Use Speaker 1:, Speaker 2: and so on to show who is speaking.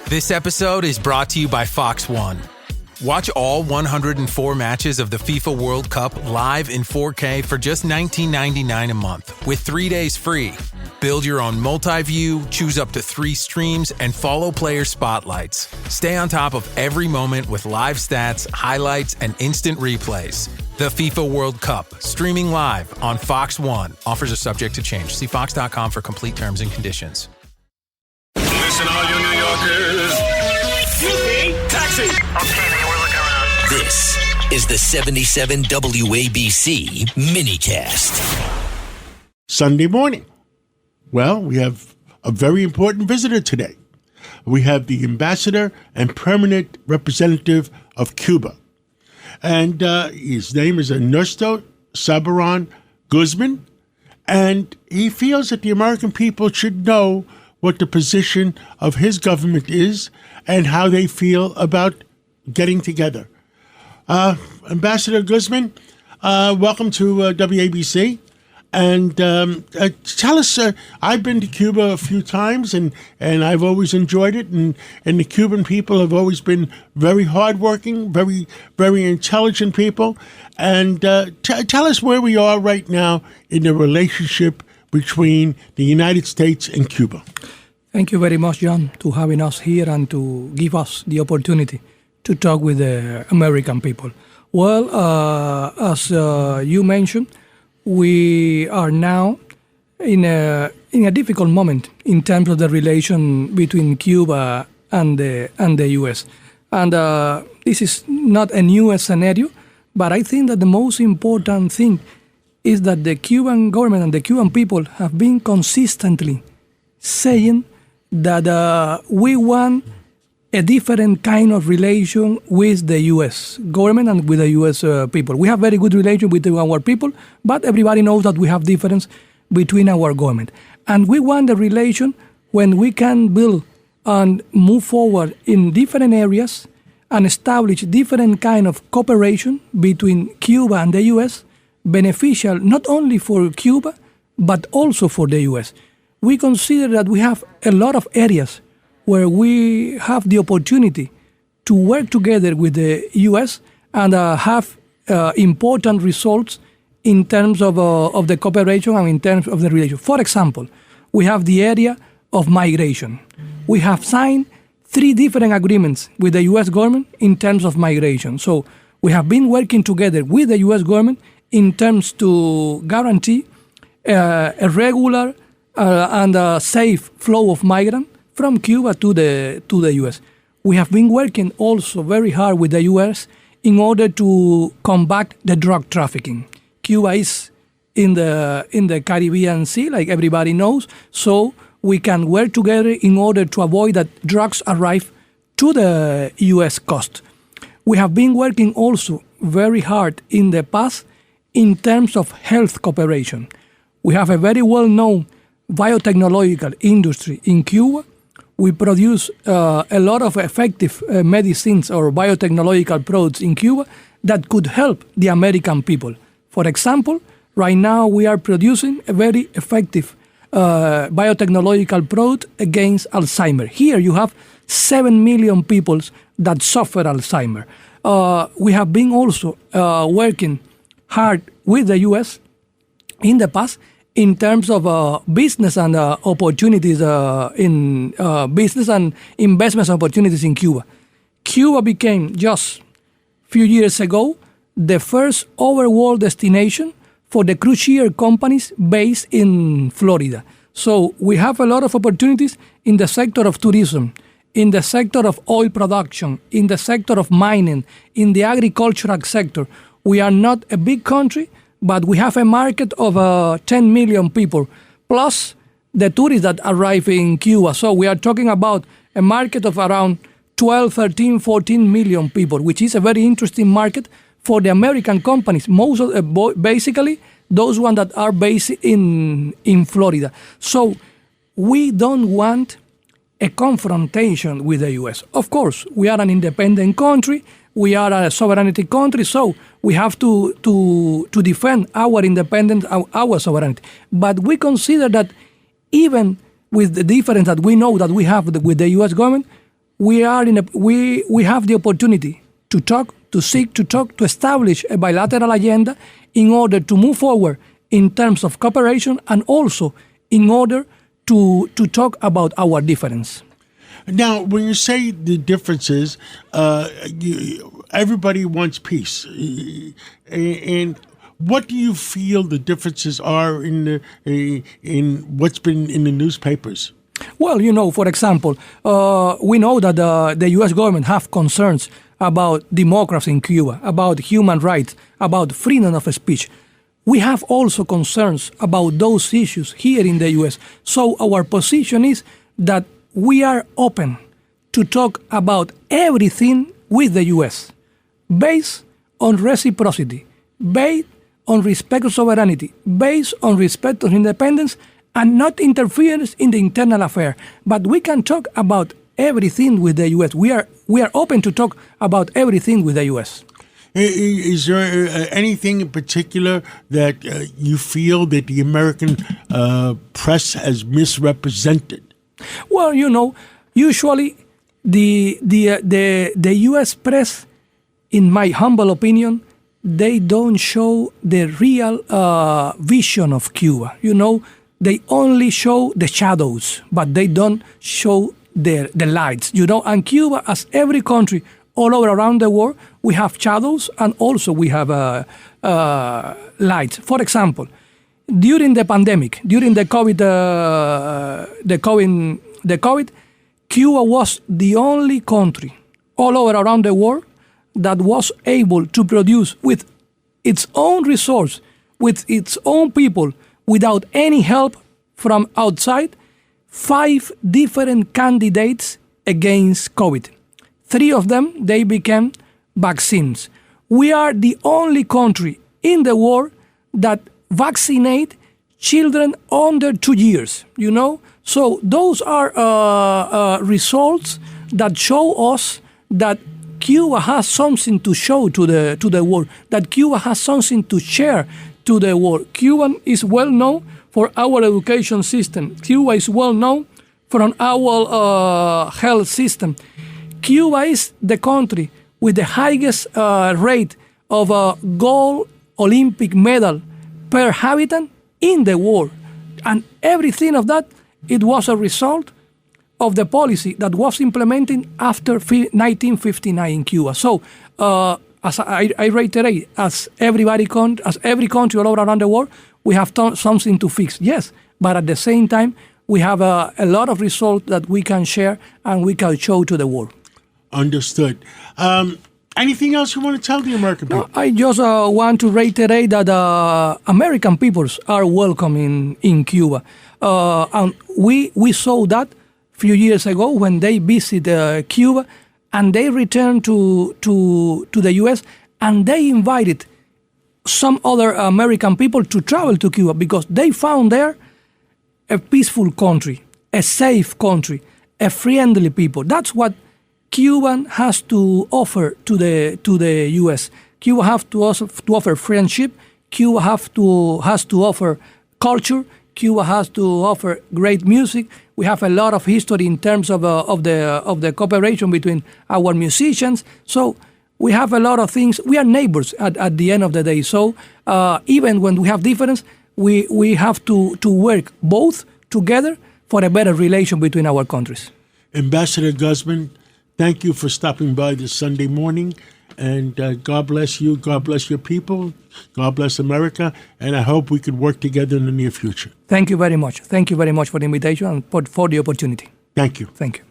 Speaker 1: This episode is brought to you by Fox One. Watch all 104 matches of the FIFA World Cup live in 4K for just $19.99 a month with 3 days free. Build your own multi-view, choose up to 3 streams, and follow player spotlights. Stay on top of every moment with live stats, highlights, and instant replays. The FIFA World Cup, streaming live on Fox One. Offers are subject to change. See fox.com for complete terms and conditions.
Speaker 2: Listen, all you New Yorkers. Taxi.
Speaker 3: Okay, man, we're looking around.
Speaker 4: This is the 77 WABC minicast.
Speaker 5: Sunday morning. Well, we have a very important visitor today. We have the ambassador and permanent representative of Cuba. And his name is Ernesto Soberón Guzmán. And he feels that the American people should know what the position of his government is and how they feel about getting together. Ambassador Guzmán, welcome to WABC. And tell us, I've been to Cuba a few times, and I've always enjoyed it. And the Cuban people have always been very hardworking, very, very intelligent people. And tell us where we are right now in the relationship between the United States and Cuba.
Speaker 6: Thank you very much, John, to having us here and to give us the opportunity to talk with the American people. Well, as you mentioned, we are now in a difficult moment in terms of the relation between Cuba and the U.S. And this is not a new scenario, but I think that the most important thing is that the Cuban government and the Cuban people have been consistently saying that we want a different kind of relation with the U.S. government and with the U.S. People. We have very good relation with our people, but everybody knows that we have difference between our government. And we want a relation when we can build and move forward in different areas and establish different kind of cooperation between Cuba and the U.S., beneficial not only for Cuba, but also for the U.S. We consider that we have a lot of areas where we have the opportunity to work together with the U.S. and have important results in terms of the cooperation and in terms of the relation. For example, we have the area of migration. We have signed 3 different agreements with the U.S. government in terms of migration. So we have been working together with the U.S. government in terms to guarantee a regular and a safe flow of migrants from Cuba to the U.S. We have been working also very hard with the U.S. in order to combat the drug trafficking. Cuba is in the Caribbean Sea, like everybody knows, so we can work together in order to avoid that drugs arrive to the U.S. coast. We have been working also very hard in the past in terms of health cooperation. We have a very well-known biotechnological industry in Cuba. We produce a lot of effective medicines or biotechnological products in Cuba that could help the American people. For example, right now we are producing a very effective biotechnological product against Alzheimer. Here you have 7 million people that suffer Alzheimer. We have been also working hard with the U.S. in the past in terms of business and opportunities in business and investment opportunities in Cuba. Cuba became just a few years ago the first overall destination for the cruise ship companies based in Florida. So we have a lot of opportunities in the sector of tourism, in the sector of oil production, in the sector of mining, in the agricultural sector. We are not a big country, but we have a market of 10 million people, plus the tourists that arrive in Cuba. So we are talking about a market of around 12, 13, 14 million people, which is a very interesting market for the American companies, most of basically those ones that are based in Florida. So we don't want a confrontation with the U.S. Of course, we are an independent country, we are a sovereignty country, so we have to defend our independence, our sovereignty. But we consider that even with the difference that we know that we have with the U.S. government, we have the opportunity to talk, to establish a bilateral agenda in order to move forward in terms of cooperation and also in order to talk about our difference.
Speaker 5: Now, when you say the differences, everybody wants peace. And what do you feel the differences are in what's been in the newspapers?
Speaker 6: Well, for example, we know that the U.S. government have concerns about democracy in Cuba, about human rights, about freedom of speech. We have also concerns about those issues here in the U.S. So our position is that we are open to talk about everything with the U.S. based on reciprocity, based on respect of sovereignty, based on respect of independence, and not interference in the internal affair. But we can talk about everything with the U.S. We are open to talk about everything with the U.S.
Speaker 5: Is there anything in particular that you feel that the American press has misrepresented?
Speaker 6: Well, usually the U.S. press, in my humble opinion, they don't show the real vision of Cuba. They only show the shadows, but they don't show the lights. And Cuba, as every country all over around the world, we have shadows and also we have lights. For example, during the pandemic, during the COVID, Cuba was the only country all over around the world that was able to produce with its own resource, with its own people, without any help from outside, 5 different candidates against COVID. 3 of them, they became vaccines. We are the only country in the world that vaccinate children under 2 years, So those are results that show us that Cuba has something to show to the world, that Cuba has something to share to the world. Cuba is well known for our education system. Cuba is well known for our health system. Cuba is the country with the highest rate of gold Olympic medal per habitant in the world. And everything of that, it was a result of the policy that was implemented after 1959 in Cuba. So, as I reiterate, as every country all over around the world, we have something to fix. Yes, but at the same time, we have a lot of results that we can share and we can show to the world.
Speaker 5: Understood. Anything else you want to tell the American people?
Speaker 6: No, I just want to reiterate that American peoples are welcome in Cuba. And we saw that a few years ago when they visited Cuba and they returned to the U.S. and they invited some other American people to travel to Cuba because they found there a peaceful country, a safe country, a friendly people. That's what Cuba has to offer to the U.S. Cuba has to offer friendship. Cuba has to offer culture. Cuba has to offer great music. We have a lot of history in terms of the cooperation between our musicians. So we have a lot of things. We are neighbors at the end of the day. So even when we have difference, we have to work both together for a better relation between our countries.
Speaker 5: Ambassador Guzmán, thank you for stopping by this Sunday morning. And God bless you. God bless your people. God bless America. And I hope we could work together in the near future.
Speaker 6: Thank you very much. Thank you very much for the invitation and for the opportunity.
Speaker 5: Thank you.
Speaker 6: Thank you.